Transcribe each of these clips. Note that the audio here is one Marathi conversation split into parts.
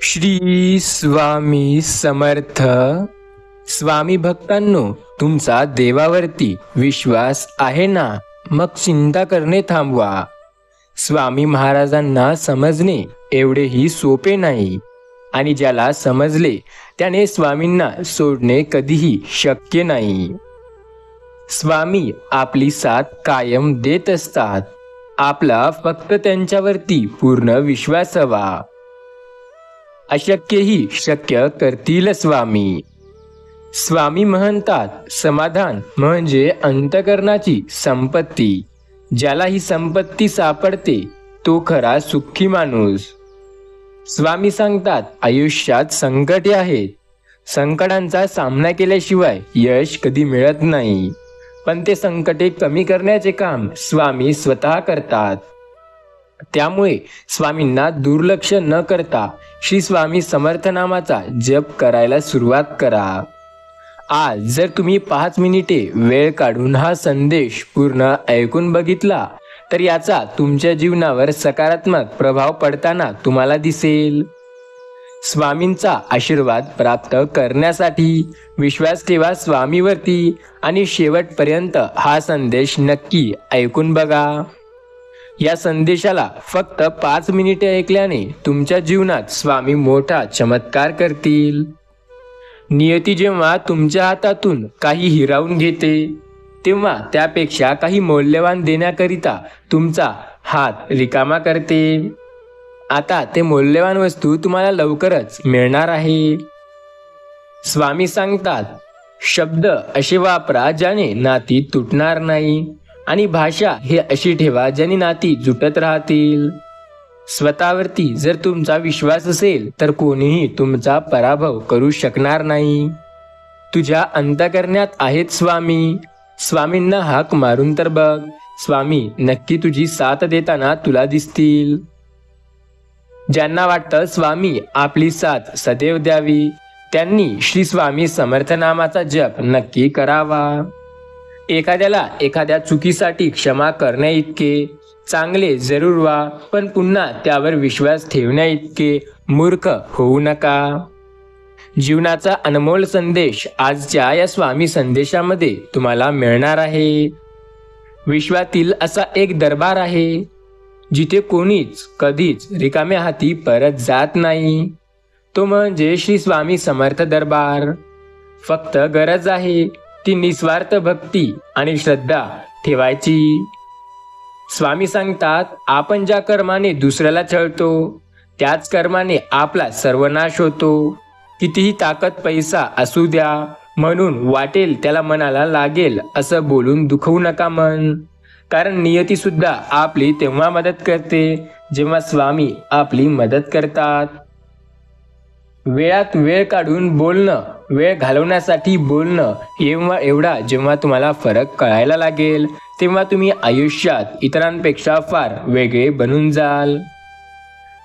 श्री स्वामी समर्थ. स्वामी भक्तांनो, तुमचा देवावरती विश्वास आहे ना? मग चिंता करणे थांबवा. स्वामी महाराजांना समजणे एवढेही सोपे नाही, आणि ज्याला समजले त्याने स्वामींना सोडणे कधीही शक्य नाही. स्वामी आपली साथ कायम देत असतात. आपला फक्त त्यांच्यावरती पूर्ण विश्वास हवा. अशक्यही शक्य करतील स्वामी. स्वामी म्हणतात, समाधान म्हणजे अंतःकरणाची संपत्ती. ज्याला ही संपत्ती सापडते तो खरा सुखी माणूस. स्वामी सांगतात, आयुष्यात संकटे आहेत. संकटांचा सामना केल्याशिवाय यश कधी मिळत नाही, पण ते संकटे कमी करण्याचे काम स्वामी स्वतः करतात. त्यामुळे स्वामींना दुर्लक्ष न करता श्री स्वामी समर्थ नामाचा जप करायला सुरुवात करा. आज जर तुम्ही 5 मिनिटे वेळ काढून हा संदेश पूर्ण ऐकून बघितला तर याचा तुमच्या जीवनावर सकारात्मक प्रभाव पडताना तुम्हाला दिसेल. स्वामींचा आशीर्वाद प्राप्त करण्यासाठी विश्वास ठेवा स्वामीवरती आणि शेवटपर्यंत हा संदेश नक्की ऐकून बघा. या संदेशाला फक्त 5 मिनिटे ऐकल्याने तुमच्या जीवनात स्वामी मोठा चमत्कार करतील. नियती जेव्हा तुमच्या हातातून काही हिरावून घेते तेव्हा त्यापेक्षा काही मौल्यवान देण्याकरिता तुमचा हात रिकामा करते. आता ते मौल्यवान वस्तू तुम्हाला लवकरच मिळणार आहे. स्वामी सांगतात, शब्द असे वापरा ज्याने नाती तुटणार नाही, आणि भाषा हे अशी ठेवा ज्याने नाती जुटत राहतील. स्वतःवरती जर तुमचा विश्वास असेल तर कोणीही तुमचा पराभव करू शकणार नाही. तुझ्या अंतःकरणात आहेत स्वामी. स्वामींना हाक मारून तर बघ. स्वामी नक्की तुझी साथ देताना तुला दिसतील. ज्यांना वाटतं स्वामी आपली साथ सदैव द्यावी त्यांनी श्री स्वामी समर्थ नामाचा जप नक्की करावा. एखाद्याला एखाद्या चुकीसाठी क्षमा करण्या इतके चांगले जरूर व्हा, पण पुन्हा त्यावर विश्वास ठेवण्या इतके मूर्ख होऊ नका. जीवनाचा अनमोल संदेश आजच्या या स्वामी संदेशामध्ये तुम्हाला मिळणार आहे. विश्वातील असा एक दरबार आहे जिथे कोणीच कधीच रिकाम्या हाती परत जात नाही. तो म्हणजे श्री स्वामी समर्थ दरबार. फक्त गरज आहे ती निस्वार्थ भक्ती आणि श्रद्धा ठेवायची. स्वामी सांगतात, आपण ज्या कर्माने दुसऱ्याला छळतो त्याच कर्माने आपला सर्वनाश होतो. कितीही ताकद पैसा असू द्या, म्हणून वाटेल त्याला मनाला लागेल असं बोलून दुखवू नका मन. कारण नियती सुद्धा आपली तेव्हा मदत करते जेव्हा स्वामी आपली मदत करतात. वेळात वेळ काढून बोलणं, वेळ घालवण्यासाठी बोलणं एवढा जेव्हा तुम्हाला फरक कळायला लागेल तेव्हा तुम्ही आयुष्यात इतरांपेक्षा फार वेगळे बनून जाल.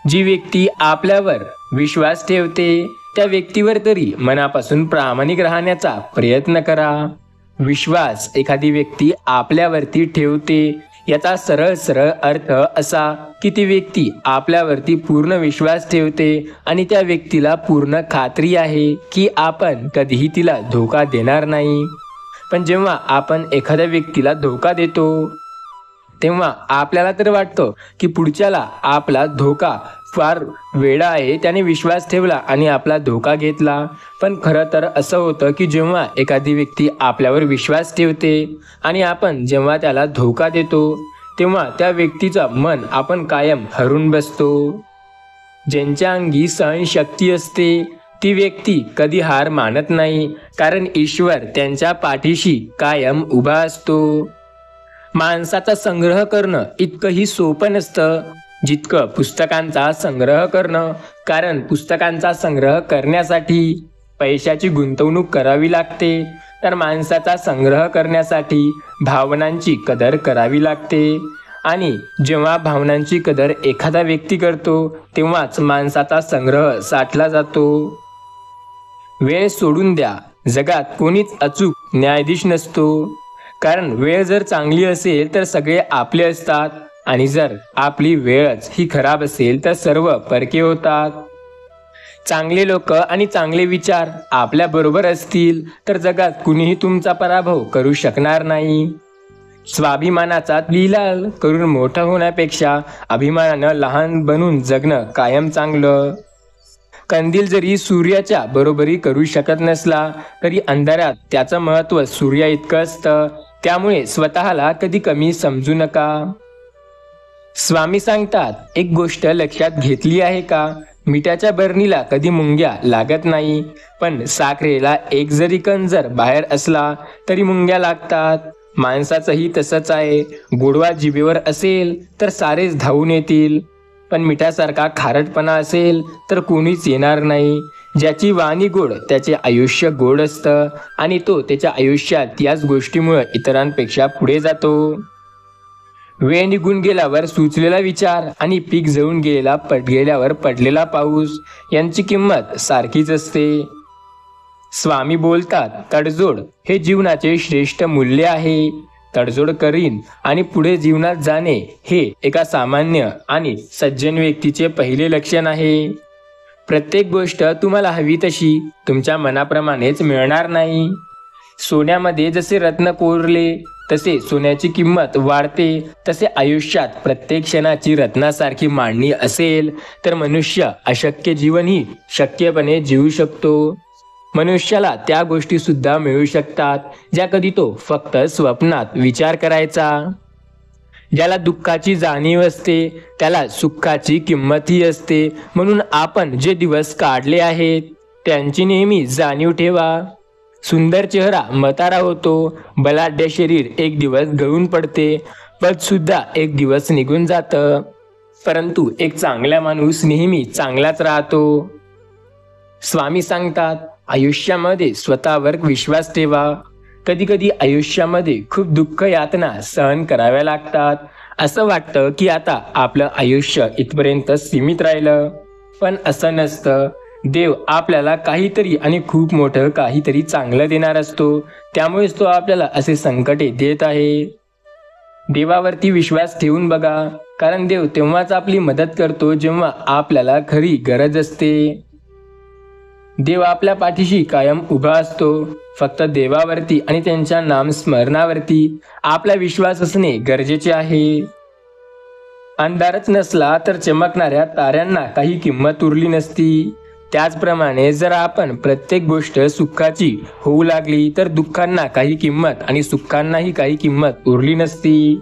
जी व्यक्ती आपल्यावर विश्वास ठेवते त्या व्यक्तीवर तरी मनापासून प्रामाणिक राहण्याचा प्रयत्न करा. विश्वास एखादी व्यक्ती आपल्यावरती ठेवते याचा सरळ सरळ अर्थ असा की ती व्यक्ती आपल्यावरती पूर्ण विश्वास ठेवते आणि त्या व्यक्तीला पूर्ण खात्री आहे की आपण कधीही तिला धोका देणार नाही. पण जेव्हा आपण एखाद्या व्यक्तीला धोका देतो तेव्हा आपल्याला तर वाटतं की पुढच्याला आपला धोका फार वेडा आहे, त्याने विश्वास ठेवला आणि आपला धोका घेतला. पण खरं तर असं होतं की जेव्हा एखादी व्यक्ती आपल्यावर विश्वास ठेवते आणि आपण जेव्हा त्याला धोका देतो तेव्हा त्या व्यक्तीचा मन आपण कायम हरून बसतो. ज्यांच्या अंगी सहनशक्ती असते ती व्यक्ती कधी हार मानत नाही, कारण ईश्वर त्यांच्या पाठीशी कायम उभा असतो. माणसाचा संग्रह करणं इतकंही सोपं नसतं जितकं पुस्तकांचा संग्रह करणं. कारण पुस्तकांचा संग्रह करण्यासाठी पैशाची गुंतवणूक करावी लागते, तर माणसाचा संग्रह करण्यासाठी भावनांची कदर करावी लागते. आणि जेव्हा भावनांची कदर एखादा व्यक्ती करतो तेव्हाच माणसाचा संग्रह साठला जातो. वेळ सोडून द्या. जगात कोणीच अचूक न्यायाधीश नसतो. कारण वेळ जर चांगली असेल तर सगळे आपले असतात, आणि जर आपली वेळच ही खराब असेल तर सर्व परके होतात. चांगले लोक आणि चांगले विचार आपल्या बरोबर असतील तर जगात कुणीही तुमचा पराभव करू शकणार नाही. स्वाभिमानाचा लिलाव करून मोठं होण्यापेक्षा अभिमानानं लहान बनून जगणं कायम चांगलं. कंदील जरी सूर्याच्या बरोबरी करू शकत नसला तरी अंधारात त्याचं महत्त्व सूर्या इतकं असतं. त्यामुळे स्वतःला कधी कमी समजू नका. स्वामी सांगतात, एक गोष्ट लक्षात घेतली आहे का? मिठाच्या बरणीला कधी मुंग्या लागत नाही, पण साखरेला एक जरी कण जर बाहेर असला तरी मुंग्या लागतात. माणसाचंही तसंच आहे. गोडवा जिभेवर असेल तर सारेच धावून येतील, पण मिठासारखा खारटपणा असेल तर कोणीच येणार नाही. ज्याची वाणी गोड त्याचे आयुष्य गोड असतं आणि तो त्याच्या आयुष्यात याच गोष्टीमुळे इतरांपेक्षा पुढे जातो. वेळ निघून गेल्यावर सुचलेला विचार आणि पीक जळून गेल्यावर पडलेला पाऊस यांची किंमत सारखीच असते. स्वामी बोलतात, तडजोड हे जीवनाचे श्रेष्ठ मूल्य आहे. तडजोड करीन आणि पुढे जीवनात जाणे हे एका सामान्य आणि सज्जन व्यक्तीचे पहिले लक्षण आहे. प्रत्येक गोष्ट तुम्हाला हवी तशी तुमच्या मनाप्रमाणेच मिळणार नाही. सोन्यामध्ये जसे रत्न कोरले तसे सोन्याची किंमत वाढते, तसे आयुष्यात प्रत्येक क्षणाची रत्नासारखी मांडणी असेल तर मनुष्य अशक्य जीवनही शक्यपणे जीवू शकतो. मनुष्याला त्या गोष्टी सुद्धा मिळू शकतात ज्या कधी तो फक्त स्वप्नात विचार करायचा. ज्याला दुःखाची जाणीव असते त्याला सुखाची किंमतही असते. म्हणून आपण जे दिवस काढले आहेत त्यांची नेहमी जाणीव ठेवा. सुंदर चेहरा म्हातारा होतो, बलाढ्य शरीर एक दिवस गळून पडते, पद सुद्धा एक दिवस निघून जातं, परंतु एक चांगला माणूस नेहमी चांगलाच राहतो. स्वामी सांगतात, आयुष्यामध्ये स्वतःवर विश्वास ठेवा. कधी कधी आयुष्यामध्ये खूप दुःख यातना सहन कराव्या लागतात. असं वाटतं की आता आपलं आयुष्य इथपर्यंत सीमित राहिलं, पण असं नसतं. देव आपल्याला काहीतरी आणि खूप मोठं काहीतरी चांगलं देणार असतो. त्यामुळेच तो आपल्याला असे संकटे देत आहे. देवावरती विश्वास ठेवून बघा, कारण देव तेव्हाच आपली मदत करतो जेव्हा आपल्याला खरी गरज असते. देव आपल्या पाठीशी कायम उभा असतो. फक्त देवावरती आणि त्यांच्या नामस्मरणावरती आपला विश्वास असणे गरजेचे आहे. अंधारच नसला तर चमकणाऱ्या ताऱ्यांना काही किंमत उरली नसती. त्याचप्रमाणे जर आपण प्रत्येक गोष्ट सुखाची होऊ लागली तर दुःखांना काही किंमत आणि सुखांनाही काही किंमत उरली नसती.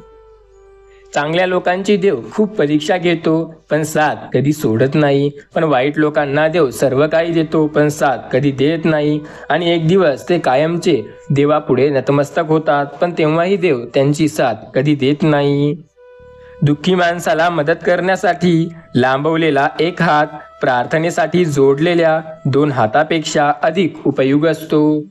चांगल्या लोकांची देव खूप परीक्षा घेतो पण साथ कधी सोडत नाही, पण वाईट लोकांना देव सर्व काही देतो पण साथ कधी देत नाही. आणि एक दिवस ते कायमचे देवापुढे नतमस्तक होतात, पण तेव्हाही देव त्यांची साथ कधी देत नाही. दुःखी माणसाला मदत करण्यासाठी लांबवलेला एक हात प्रार्थनेसाठी जोडलेल्या 2 हातापेक्षा अधिक उपयुक्त असतो.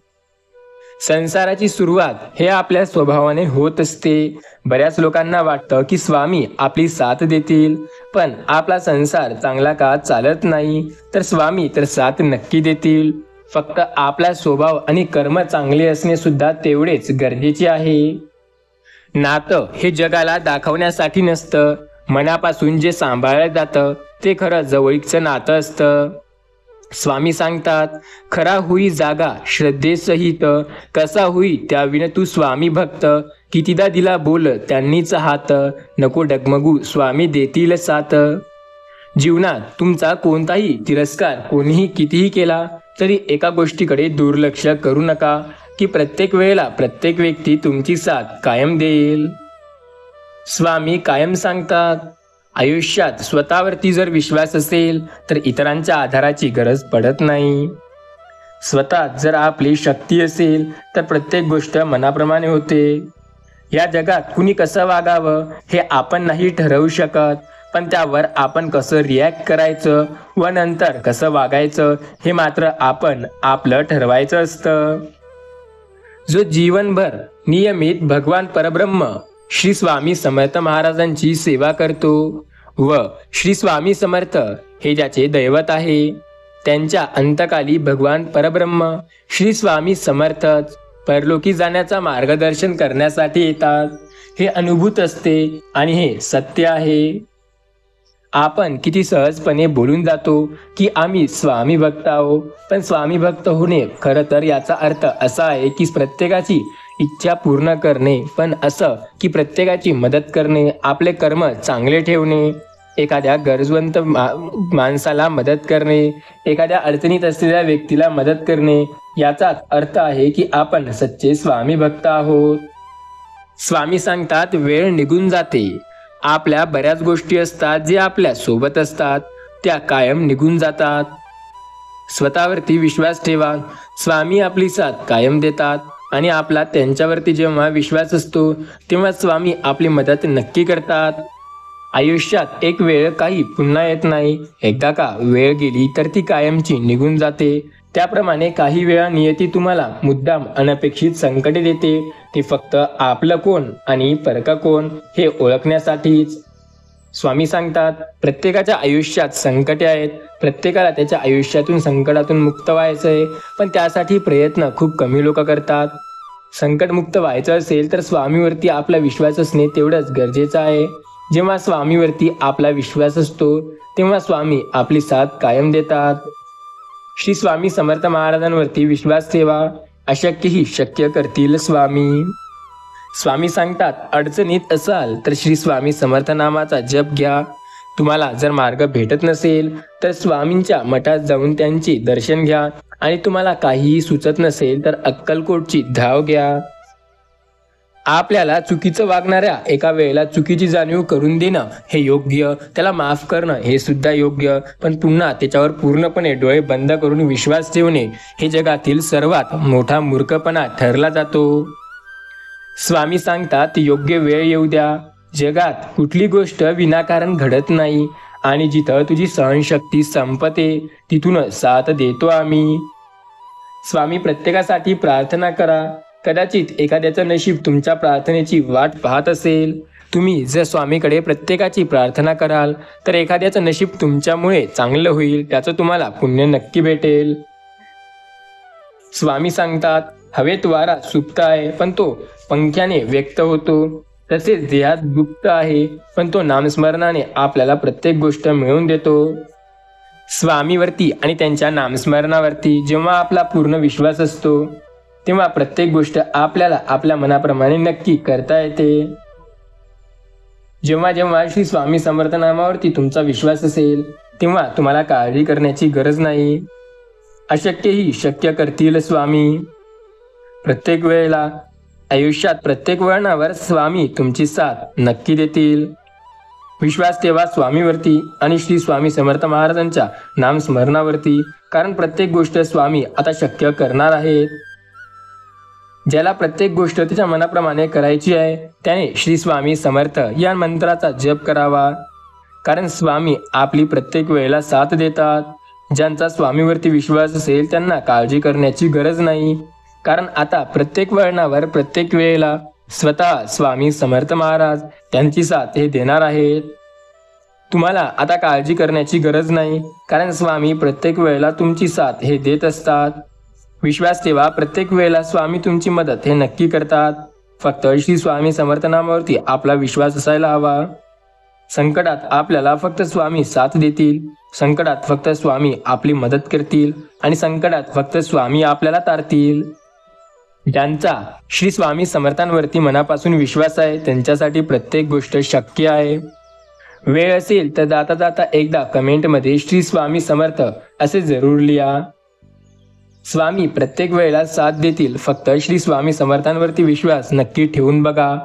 संसाराची सुरुवात हे आपल्या स्वभावाने होत असते. बऱ्याच लोकांना वाटतं की स्वामी आपली साथ देतील, पण आपला संसार चांगला का चालत नाही तर स्वामी तर साथ नक्की देतील. फक्त आपला स्वभाव आणि कर्म चांगले असणे सुद्धा तेवढेच गरजेचे आहे. नातं हे जगाला दाखवण्यासाठी नसतं, मनापासून जे सांभाळलं जातं ते खरं जवळीकचं नातं असतं. स्वामी सांगतात, खरा होई जागा श्रद्धेसहित, कसा होई त्याविन तू स्वामी भक्त, कितीदा दिला बोल त्यांनीच हात, नको डगमगू स्वामी देतील साथ. जीवनात तुमचा कोणताही तिरस्कार कोणीही कितीही केला तरी एका गोष्टीकडे दुर्लक्ष करू नका की प्रत्येक वेळेला प्रत्येक व्यक्ती तुमची साथ कायम देईल. स्वामी कायम सांगतात, आयुष्यात स्वतःवरती जर विश्वास असेल तर इतरांच्या आधाराची गरज पडत नाही. स्वतःत जर आपली शक्ती असेल तर प्रत्येक गोष्ट मनाप्रमाणे होते. या जगात कुणी कसं वागावं हे आपण नाही ठरवू शकत, पण त्यावर आपण कसं रिॲक्ट करायचं व नंतर कसं वागायचं हे मात्र आपण आपलं ठरवायचं असतं. जो जीवनभर नियमित भगवान परब्रह्म श्री स्वामी समर्थ महाराजांची सेवा करतो व श्री स्वामी समर्थ हे ज्याचे दैवत आहे, त्यांच्या अंतकाली भगवान परब्रह्म श्री स्वामी समर्थच परलोकी जाण्याचा मार्गदर्शन करण्यासाठी येतात. हे अनुभूत असते आणि हे सत्य आहे. आपण किती सहजपणे बोलून जातो की आम्ही स्वामी भक्त आहोत, पण स्वामी भक्त होणे खरं तर याचा अर्थ असा आहे की प्रत्येकाची इच्छा पूर्ण करणे, पण असं की प्रत्येकाची मदत करणे, आपले कर्म चांगले ठेवणे, एखाद्या गरजवंत माणसाला मदत करणे, एखाद्या अडचणीत असलेल्या व्यक्तीला मदत करणे, याचाच अर्थ आहे की आपण सच्चे स्वामी भक्त आहोत. स्वामी सांगतात, वेळ निघून जाते. आपल्या बऱ्याच गोष्टी असतात जे आपल्या सोबत असतात, त्या कायम निघून जातात. स्वतःवरती विश्वास ठेवा. स्वामी आपली साथ कायम देतात आणि आपला त्यांच्यावरती जेव्हा विश्वास असतो तेव्हा स्वामी आपली मदत नक्की करतात. आयुष्यात एक वेळ काही पुन्हा येत नाही. एकदा का वेळ गेली तर ती कायमची निघून जाते. त्याप्रमाणे काही वेळा नियती तुम्हाला मुद्दाम अनपेक्षित संकटे देते. ते फक्त आपलं कोण आणि परका कोण हे ओळखण्यासाठीच. स्वामी सांगतात, प्रत्येकाच्या आयुष्यात संकटे आहेत. प्रत्येकाला त्याच्या आयुष्यातून संकटातून मुक्त व्हायचं आहे, पण त्यासाठी प्रयत्न खूप कमी लोक करतात. संकटमुक्त व्हायचं असेल तर स्वामीवरती आपला विश्वास असणे तेवढंच गरजेचं आहे. जेव्हा स्वामीवरती आपला विश्वास असतो तेव्हा स्वामी आपली साथ कायम देतात. श्री स्वामी समर्थ महाराजांवरती विश्वास ठेवा. अशक्यही शक्य करतील स्वामी. स्वामी सांगतात, अडचणीत असाल तर श्री स्वामी समर्थ नामाचा जप घ्या. तुम्हाला जर मार्ग भेटत नसेल तर स्वामींच्या मठात जाऊन त्यांचे दर्शन घ्या आणि तुम्हाला काहीही सुचत नसेल तर अक्कलकोटची धाव घ्या. आपल्याला चुकीचं वागणाऱ्या एका वेळेला चुकीची जाणीव करून देणं हे योग्य, त्याला माफ करणं हे सुद्धा योग्य, पण पुन्हा त्याच्यावर पूर्णपणे डोळे बंद करून विश्वास ठेवणे हे जगातील सर्वात मोठा मूर्खपणा ठरला जातो. स्वामी सांगतात, योग्य वेळ येऊ द्या. जगात कुठली गोष्ट विनाकारण घडत नाही आणि जिथं तुझी सहनशक्ती संपते तिथून साथ देतो आम्ही. स्वामी प्रत्येकासाठी प्रार्थना करा. कदाचित एखाद्याचं नशीब तुमच्या प्रार्थनेची वाट पाहत असेल. तुम्ही जर स्वामीकडे प्रत्येकाची प्रार्थना कराल तर एखाद्याचं नशीब तुमच्यामुळे चांगलं होईल, त्याचं तुम्हाला पुण्य नक्की भेटेल. स्वामी सांगतात, हवेत वारा सुप्त आहे पण तो पंख्याने व्यक्त होतो, तसेच देहात गुप्त आहे पण तो नामस्मरणाने आपल्याला प्रत्येक गोष्ट मिळवून देतो. स्वामीवरती आणि त्यांच्या नामस्मरणावरती जेव्हा आपला पूर्ण विश्वास असतो तेव्हा प्रत्येक गोष्ट आपल्याला आपल्या मनाप्रमाणे नक्की करता येते. जेव्हा जेव्हा श्री स्वामी समर्थ नामावरती तुमचा विश्वास असेल तेव्हा तुम्हाला काळजी करण्याची गरज नाही. अशक्यही शक्य करतील स्वामी. प्रत्येक वेळेला आयुष्यात प्रत्येक वळणावर स्वामी तुमची साथ नक्की देतील. विश्वास ठेवा स्वामीवरती आणि श्री स्वामी समर्थ महाराजांच्या नामस्मरणावरती, कारण प्रत्येक गोष्ट स्वामी आता शक्य करणार आहेत. ज्याला प्रत्येक गोष्ट त्याच्या मनाप्रमाणे करायची आहे त्याने श्री स्वामी समर्थ या मंत्राचा जप करावा, कारण स्वामी आपली प्रत्येक वेळेला साथ देतात. ज्यांचा स्वामीवरती विश्वास असेल त्यांना काळजी करण्याची गरज नाही, कारण आता प्रत्येक वळणावर प्रत्येक वेळेला स्वतः स्वामी समर्थ महाराज त्यांची साथ हे देणार आहेत. तुम्हाला आता काळजी करण्याची गरज नाही, कारण स्वामी प्रत्येक वेळेला तुमची साथ हे देत असतात. विश्वास ठेवा, प्रत्येक वेळेला स्वामी तुमची मदत हे नक्की करतात. फक्त श्री स्वामी समर्थ नामावरती आपला विश्वास असायला हवा. संकटात आपल्याला फक्त स्वामी साथ देतील. संकटात फक्त स्वामी आपली मदत करतील आणि संकटात फक्त स्वामी आपल्याला तारतील. ज्यांचा श्री स्वामी समर्थांवरती मनापासून विश्वास आहे त्यांच्यासाठी प्रत्येक गोष्ट शक्य आहे. वेळ असेल तर जाता जाता एकदा कमेंटमध्ये श्री स्वामी समर्थ असे जरूर लिहा. स्वामी प्रत्येक वेळेला साथ देतील. फक्त श्री स्वामी समर्थांवरती विश्वास नक्की ठेवून बघा.